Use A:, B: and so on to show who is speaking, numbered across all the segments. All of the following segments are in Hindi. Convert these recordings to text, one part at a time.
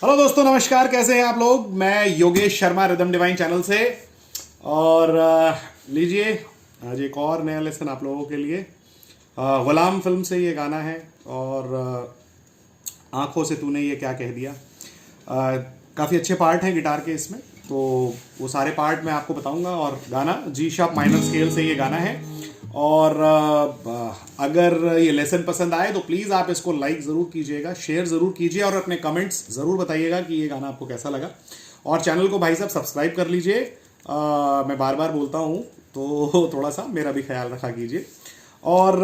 A: हेलो दोस्तों, नमस्कार। कैसे हैं आप लोग? मैं Yogesh Sharma, rhythm divine channel से। और लीजिए आज एक और नया लेसन आप लोगों के लिए। गुलाम फिल्म से ये गाना है और आंखों से तूने ये क्या कह दिया। काफ़ी अच्छे पार्ट हैं गिटार के इसमें, तो वो सारे पार्ट मैं आपको बताऊंगा। और गाना जी शार्प माइनर स्केल से ये गाना है। और अगर ये लेसन पसंद आए तो प्लीज़ आप इसको लाइक ज़रूर कीजिएगा, शेयर ज़रूर कीजिए और अपने कमेंट्स ज़रूर बताइएगा कि ये गाना आपको कैसा लगा। और चैनल को भाई साहब सब्सक्राइब कर लीजिए। मैं बार बार बोलता हूँ तो थोड़ा सा मेरा भी ख्याल रखा कीजिए। और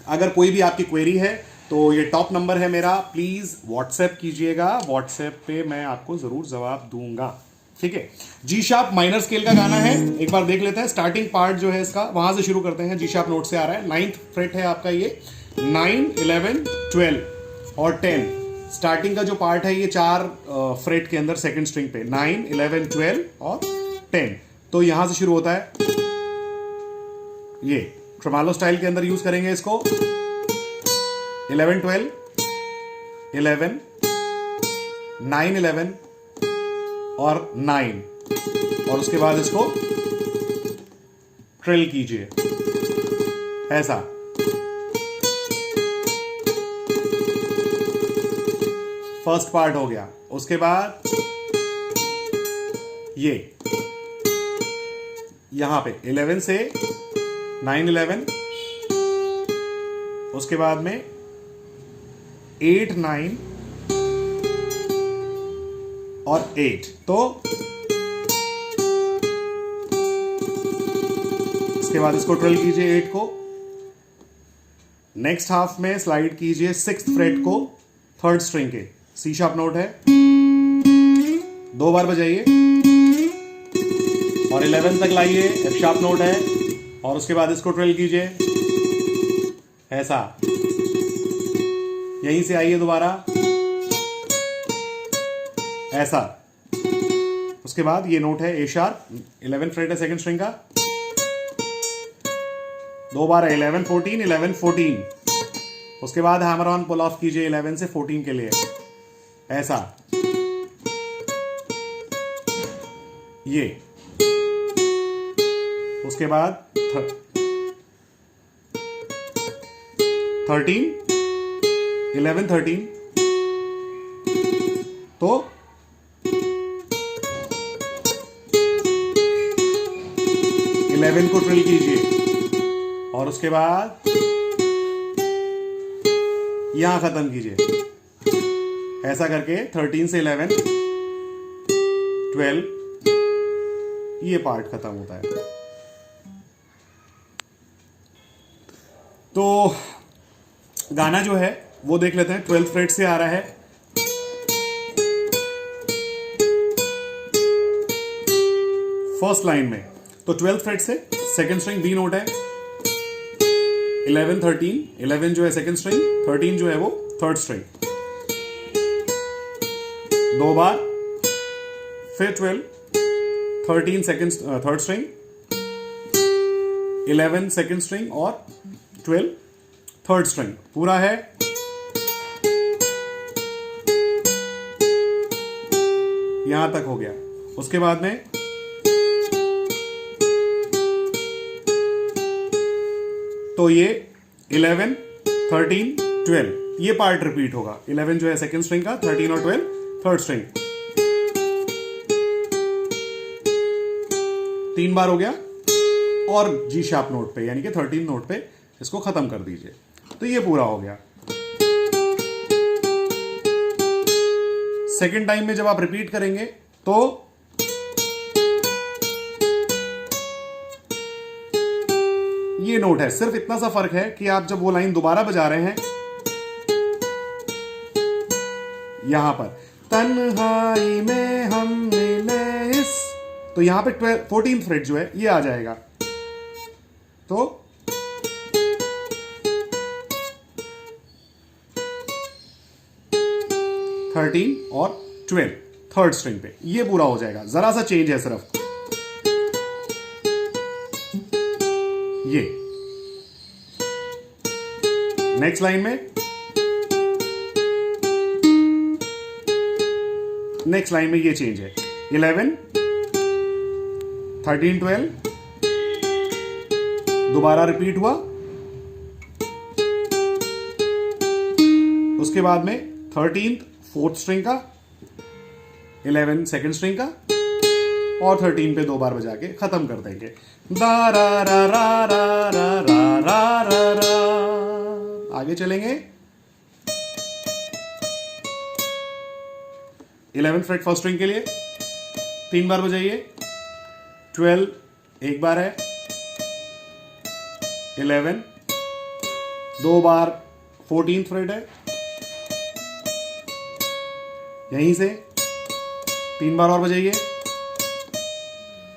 A: अगर कोई भी आपकी क्वेरी है तो ये टॉप नंबर है मेरा, प्लीज़ व्हाट्सएप कीजिएगा। व्हाट्सएप पे मैं आपको ज़रूर जवाब दूंगा। ठीक है। जी शार्प माइनर स्केल का गाना है, एक बार देख लेते हैं। स्टार्टिंग पार्ट जो है इसका वहां से शुरू करते हैं। जी शार्प नोट से आ रहा है, 9th फ्रेट है आपका ये। 9, 11, 12 और 10 स्टार्टिंग का जो पार्ट है ये 4 फ्रेट के अंदर सेकंड स्ट्रिंग पे 9, 11, 12 और 10। तो यहां से शुरू होता है। ये ट्रेमालो स्टाइल के अंदर यूज करेंगे इसको। 11, 12, 11, 9, 11 और 9 और उसके बाद इसको ट्रिल कीजिए ऐसा। फर्स्ट पार्ट हो गया। उसके बाद ये यहां पे 11 से 9, 11, उसके बाद में 8, 9 और 8। तो इसके बाद इसको ट्रिल कीजिए 8 को। नेक्स्ट हाफ में स्लाइड कीजिए 6th फ्रेट को 3rd स्ट्रिंग के। सी शार्प नोट है, 2 बार बजाइए और 11 तक लाइए। एफ शार्प नोट है और उसके बाद इसको ट्रिल कीजिए ऐसा। यहीं से आइए दोबारा ऐसा। उसके बाद ये नोट है ए शार्प, 11 फ्रेट है सेकंड स्ट्रिंग का। 2 बार है 11, 14, 11, 14। उसके बाद हैमर ऑन पुल ऑफ कीजिए 11 से 14 के लिए ऐसा। ये उसके बाद 13, 11, 13। तो 11 को ट्रिल कीजिए और उसके बाद यहां खत्म कीजिए ऐसा करके। 13 से 11, 12 ये पार्ट खत्म होता है। तो गाना जो है वो देख लेते हैं। 12th फ्रेट से आ रहा है। फर्स्ट लाइन में तो 12th फ्रेट से सेकंड स्ट्रिंग बी नोट है। 11, 13, 11 जो है सेकंड स्ट्रिंग, 13 जो है वो 3rd स्ट्रिंग। 2 बार, फिर 12, 13 second 3rd string, 11 second string और 12 3rd स्ट्रिंग। पूरा है। यहां तक हो गया। उसके बाद में तो ये 11, 13, 12 ये पार्ट रिपीट होगा। 11 जो है सेकंड स्ट्रिंग का, 13 और 12 3rd स्ट्रिंग। 3 बार हो गया और जी शार्प नोट पे यानी कि 13 नोट पे इसको खत्म कर दीजिए। तो ये पूरा हो गया। सेकंड टाइम में जब आप रिपीट करेंगे तो ये नोट है। सिर्फ इतना सा फर्क है कि आप जब वो लाइन दोबारा बजा रहे हैं यहां पर तन्हाई में हम मिले इस, तो यहां पे 14th फ्रेट जो है ये आ जाएगा। तो थर्टीन और 12 3rd स्ट्रिंग पे ये पूरा हो जाएगा। जरा सा चेंज है सिर्फ ये। नेक्स्ट लाइन में नेक्स्ट लाइन में ये चेंज है, 11 13 12, दोबारा रिपीट हुआ, उसके बाद में 13 फोर्थ स्ट्रिंग का, 11 सेकंड स्ट्रिंग का, और 13 पे 2 बार बजा के खत्म कर देंगे। दा रा रा रा रा रा रा रा रा रा। आगे चलेंगे, 11th फ्रेट फर्स्ट स्ट्रिंग के लिए 3 बार बजाइए, 12 एक बार है, 11 2 बार 14th फ्रेट है, यहीं से 3 बार और बजाइए,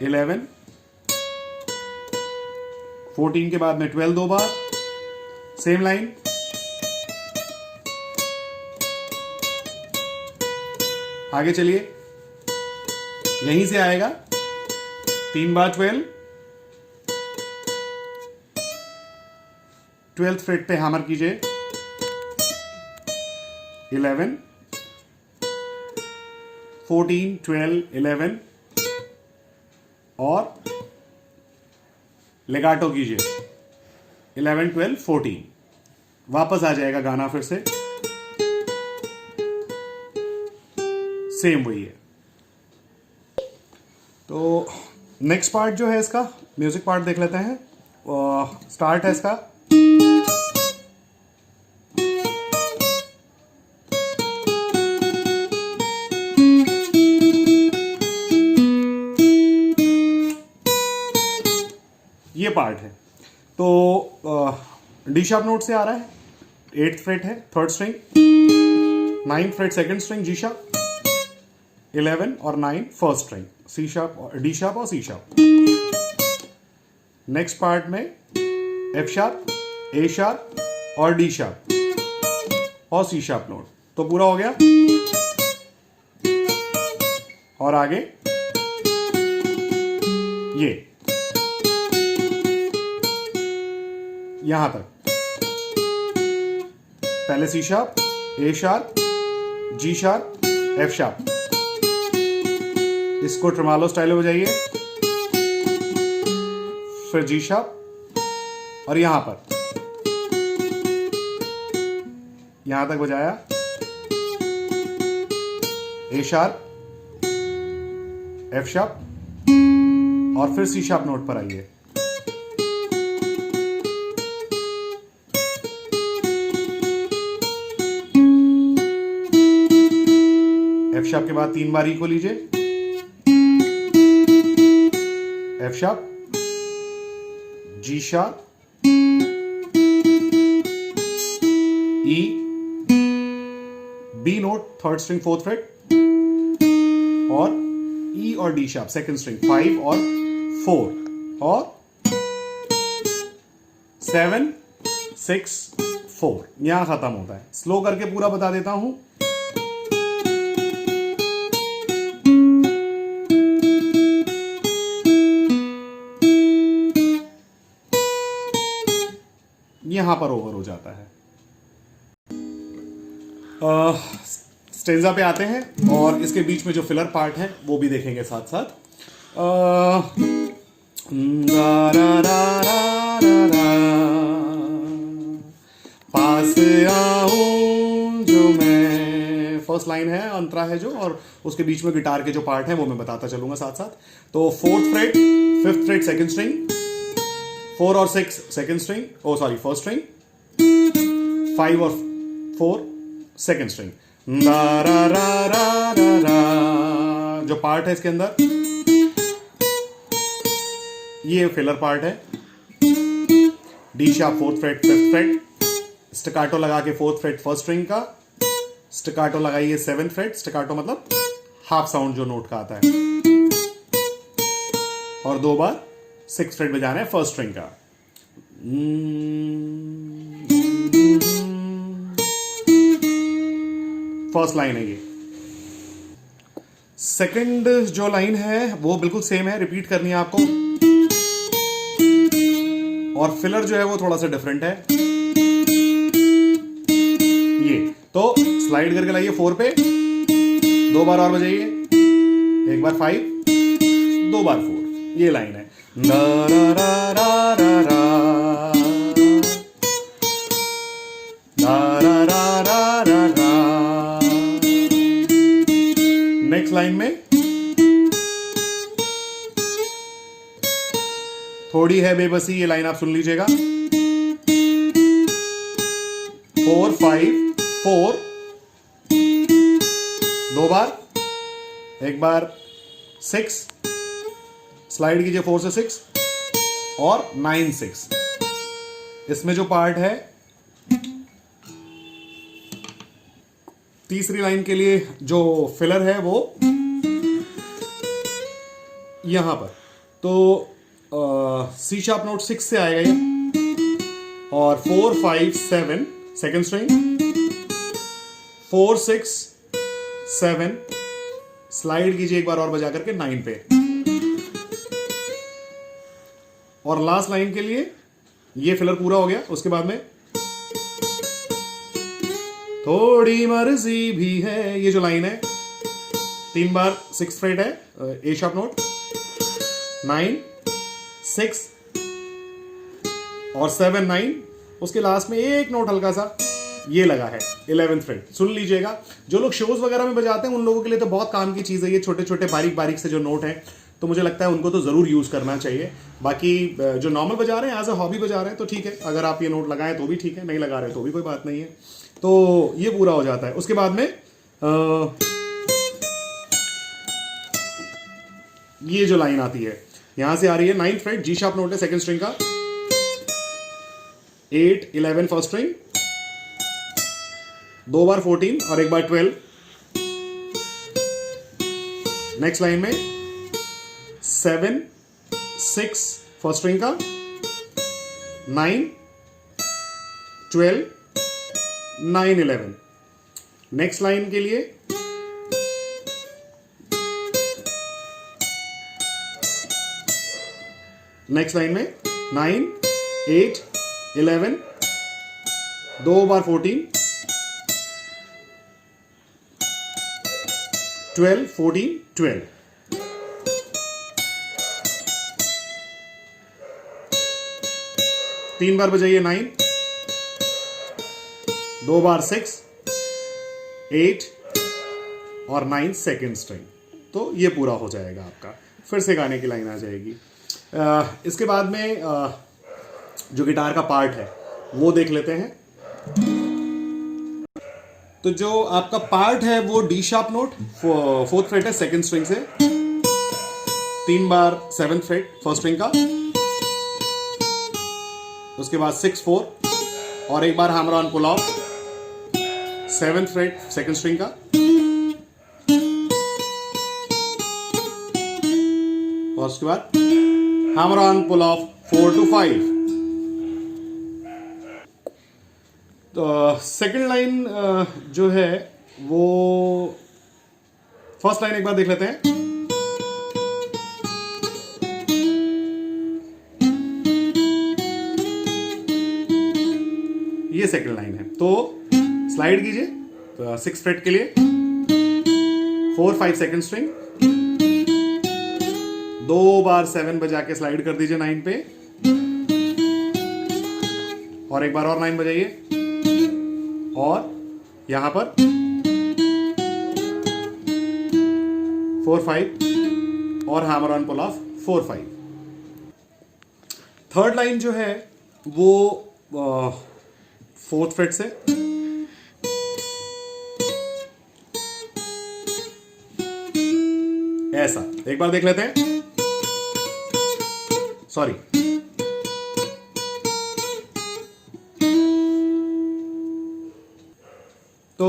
A: 11 14 के बाद में 12 2 बार, सेम लाइन, आगे चलिए, यहीं से आएगा 3 बार 12, 12th फ्रेट पे हैमर कीजिए, 11 14 12 11 और लेगाटो कीजिए, 11 12 14। वापस आ जाएगा गाना फिर से, सेम वही है। तो नेक्स्ट पार्ट जो है इसका म्यूजिक पार्ट देख लेते हैं। स्टार्ट है इसका, ये पार्ट है। तो डी शार्प नोट से आ रहा है, 8th फ्रेट है third string, 9th fret second string G sharp, 11 और 9 first string C sharp, D sharp और सी शार्प। नेक्स्ट पार्ट में एफ शार्प, ए शार्प और डी शार्प और सी शार्प नोट। तो पूरा हो गया। और आगे ये यहां तक, पहले C sharp, A sharp, G sharp, F sharp. इसको ट्रेमालो स्टाइल में बजाइए, फिर जी शार्प और यहां पर यहां तक बजाया, ए शार्प, एफ शार्प और फिर सी शार्प नोट पर आइए। एफ शार्प के बाद 3 बार ई को लीजिए, F sharp, G sharp, E, B note third string fourth fret और ई और डी शार्प सेकंड स्ट्रिंग 5 और 4 और 7 6 4। यहां खत्म होता है। स्लो करके पूरा बता देता हूं। यहां पर ओवर हो जाता है। स्टेंजा पे आते हैं और इसके बीच में जो फिलर पार्ट है वो भी देखेंगे साथ साथ। पास आऊं जो मैं, फर्स्ट लाइन है, अंतरा है जो, और उसके बीच में गिटार के जो पार्ट है वो मैं बताता चलूंगा साथ साथ। तो 4th fret 5th freight second string, 4 और 6 सेकंड स्ट्रिंग, ओ सॉरी फर्स्ट स्ट्रिंग, 5 और 4 सेकंड स्ट्रिंग। रा रा रा रा रा रा। जो पार्ट है इसके अंदर ये फिलर पार्ट है। D sharp 4th fret 5th fret, staccato लगा के 4th फ्रेट फर्स्ट स्ट्रिंग का, स्टकाटो लगाइए 7th फ्रेट, स्टकाटो मतलब हाफ साउंड जो नोट का आता है, और 2 बार 6th फ्रेट बजाना है फर्स्ट स्ट्रिंग का। फर्स्ट लाइन है ये। सेकंड जो लाइन है वो बिल्कुल सेम है, रिपीट करनी है आपको, और फिलर जो है वो थोड़ा सा डिफरेंट है। ये तो स्लाइड करके लाइए 4 पे, 2 बार और बजाइए, एक बार 5, 2 बार 4, ये लाइन है। रा रा रा रा रा रा, रा रा रा रा रा रा। नेक्स्ट लाइन में थोड़ी है बेबसी, ये लाइन आप सुन लीजिएगा। 4 5 4, 2 बार, एक बार 6, स्लाइड कीजिए 4 से 6 और 9 6। इसमें जो पार्ट है तीसरी लाइन के लिए जो फिलर है वो यहां पर, तो सी शार्प नोट 6 से आएगा ये, और 4 5 7 सेकेंड स्ट्रिंग, 4 6 7, स्लाइड कीजिए एक बार और बजा करके 9 पे, और लास्ट लाइन के लिए ये फिलर पूरा हो गया। उसके बाद में थोड़ी मर्जी भी है, ये जो लाइन है 3 बार 6 फ्रेट है, ए शार्प नोट, 9 6 और 7 9, उसके लास्ट में एक नोट हल्का सा ये लगा है 11th फ्रेट। सुन लीजिएगा, जो लोग शोज वगैरह में बजाते हैं उन लोगों के लिए तो बहुत काम की चीज है ये, छोटे छोटे बारीक बारीक से जो नोट हैं, तो मुझे लगता है उनको तो जरूर यूज करना चाहिए। बाकी जो नॉर्मल बजा रहे हैं, एज अ हॉबी बजा रहे हैं तो ठीक है, अगर आप ये नोट लगाएं तो भी ठीक है, नहीं लगा रहे तो भी कोई बात नहीं है। तो ये पूरा हो जाता है। उसके बाद में ये जो लाइन आती है यहां से आ रही है 9th freight, G sharp note है सेकंड स्ट्रिंग का, 8 11 फर्स्ट स्ट्रिंग, 2 बार 14 और एक बार 12। नेक्स्ट लाइन में 7 6 फर्स्ट स्ट्रिंग का, 9 12 9 11। नेक्स्ट लाइन के लिए नेक्स्ट लाइन में 9 8 11, 2 बार 14 12 14 12। तीन बार बजाइए 9, 2 बार 6 8 और 9 सेकेंड स्ट्रिंग। तो ये पूरा हो जाएगा आपका, फिर से गाने की लाइन आ जाएगी। इसके बाद में जो गिटार का पार्ट है वो देख लेते हैं। तो जो आपका पार्ट है वो D sharp note 4th freight है सेकेंड स्ट्रिंग से, 3 बार 7th फ्रेट फर्स्ट स्ट्रिंग का, उसके बाद 6 4 और एक बार hammer on pull off 7th fret second string का, और उसके बाद hammer on pull off 4 to 5। तो सेकंड लाइन जो है वो फर्स्ट लाइन एक बार देख लेते हैं। ये सेकंड लाइन है, तो स्लाइड कीजिए 6 फ्रेट के लिए, 4 5 सेकंड स्ट्रिंग, 2 बार 7 बजा के स्लाइड कर दीजिए 9 पे, और एक बार और 9 बजाइए, और यहां पर 4 5 और hammer on pull off 4 5। Third line जो है वो 4th फ्रेट से ऐसा एक बार देख लेते हैं। सॉरी, तो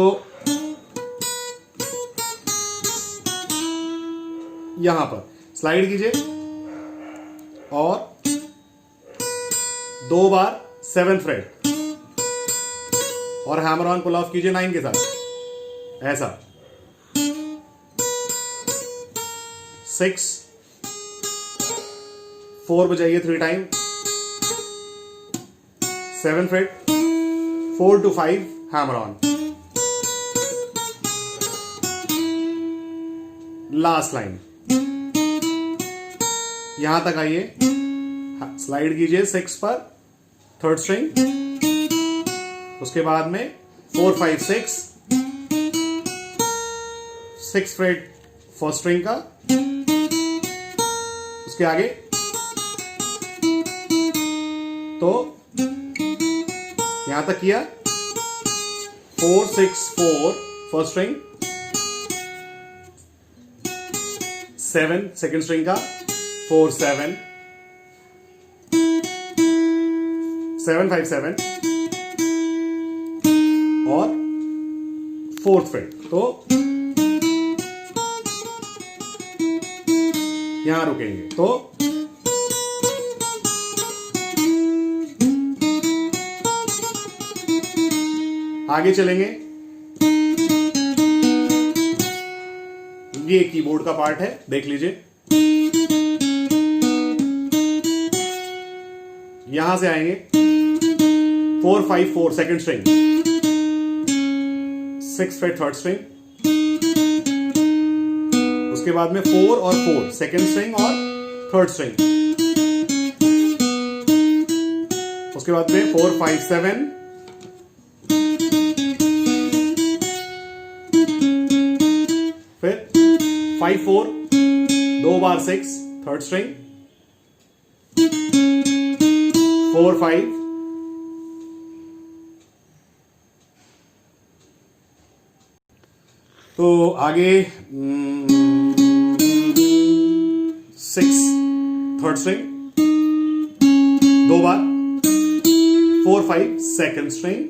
A: यहां पर स्लाइड कीजिए और 2 बार 7th फ्रेट और हैमर ऑन पुल ऑफ कीजिए 9 के साथ, ऐसा 6 4 बजाइए 3 time, 7th freight 4 to 5 hammer on, last line, यहां तक आइए, स्लाइड कीजिए 6 पर, थर्ड स्ट्रिंग, उसके बाद में 4 5 6, 6 फ्रेट फर्स्ट स्ट्रिंग का, उसके आगे तो यहां तक किया, 4 6 4 फर्स्ट स्ट्रिंग, 7 सेकेंड स्ट्रिंग का, 4 7 7 5 7 और फोर्थ फ्रेट, तो यहां रुकेंगे, तो आगे चलेंगे। ये कीबोर्ड का पार्ट है, देख लीजिए, यहां से आएंगे 4 5 4 second string, 6 freight third string, उसके बाद में 4 और 4 सेकेंड स्ट्रिंग और थर्ड स्ट्रिंग, उसके बाद में 4 5 7, फिर 5 4 2 बार 6 थर्ड स्ट्रिंग, 4 5, तो आगे 6 थर्ड स्ट्रिंग, 2 बार 4 5 सेकेंड स्ट्रिंग,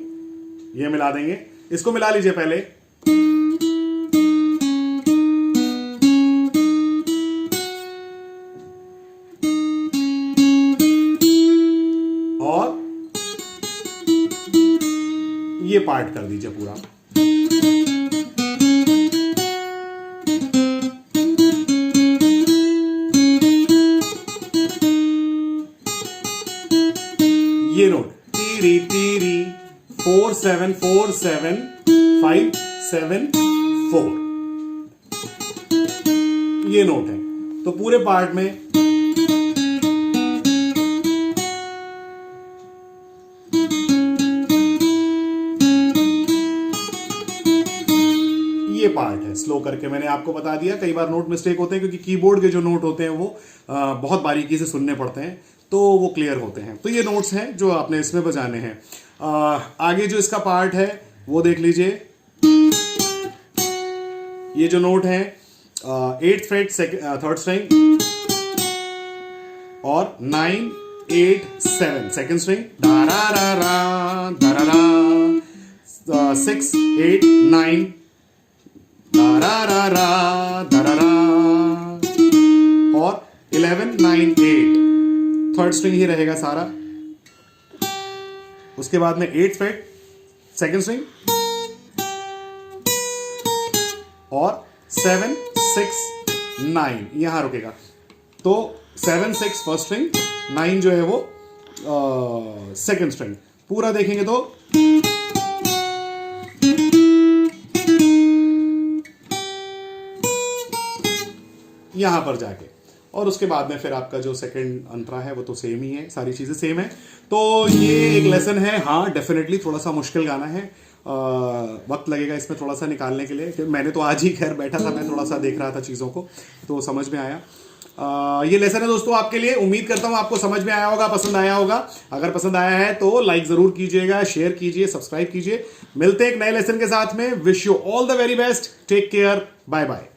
A: ये मिला देंगे, इसको मिला लीजिए पहले, और ये पार्ट कर दीजिए पूरा। ये नोट टीरी टीरी 4 7 4 7 5 7 4, ये नोट है। तो पूरे पार्ट में ये पार्ट है, स्लो करके मैंने आपको बता दिया। कई बार नोट मिस्टेक होते हैं क्योंकि कीबोर्ड के जो नोट होते हैं वो बहुत बारीकी से सुनने पड़ते हैं, तो वो क्लियर होते हैं। तो ये नोट्स हैं जो आपने इसमें बजाने हैं। आगे जो इसका पार्ट है वो देख लीजिए, ये जो नोट है 8th फ्रेट थर्ड स्ट्रिंग और 9 8 7 सेकेंड स्ट्रिंग, दारा 6 8 9 दारा और 11 9 8 थर्ड स्ट्रिंग ही रहेगा सारा। उसके बाद में 8th फ्रेट सेकेंड स्ट्रिंग और 7 6 9 यहां रुकेगा। तो 7 6 फर्स्ट स्ट्रिंग, 9 जो है वो सेकेंड स्ट्रिंग। पूरा देखेंगे तो यहां पर जाके, और उसके बाद में फिर आपका जो सेकंड अंतरा है वो तो सेम ही है, सारी चीजें सेम है। तो ये एक लेसन है। हाँ डेफिनेटली थोड़ा सा मुश्किल गाना है, वक्त लगेगा इसमें थोड़ा सा निकालने के लिए। मैंने तो आज ही खैर बैठा था, मैं थोड़ा सा देख रहा था चीज़ों को, तो समझ में आया। ये लेसन है दोस्तों आपके लिए। उम्मीद करता हूं आपको समझ में आया होगा, पसंद आया होगा। अगर पसंद आया है तो लाइक जरूर कीजिएगा, शेयर कीजिए, सब्सक्राइब कीजिए। मिलते हैं एक नए लेसन के साथ में। Wish you all the very best, take care, bye bye.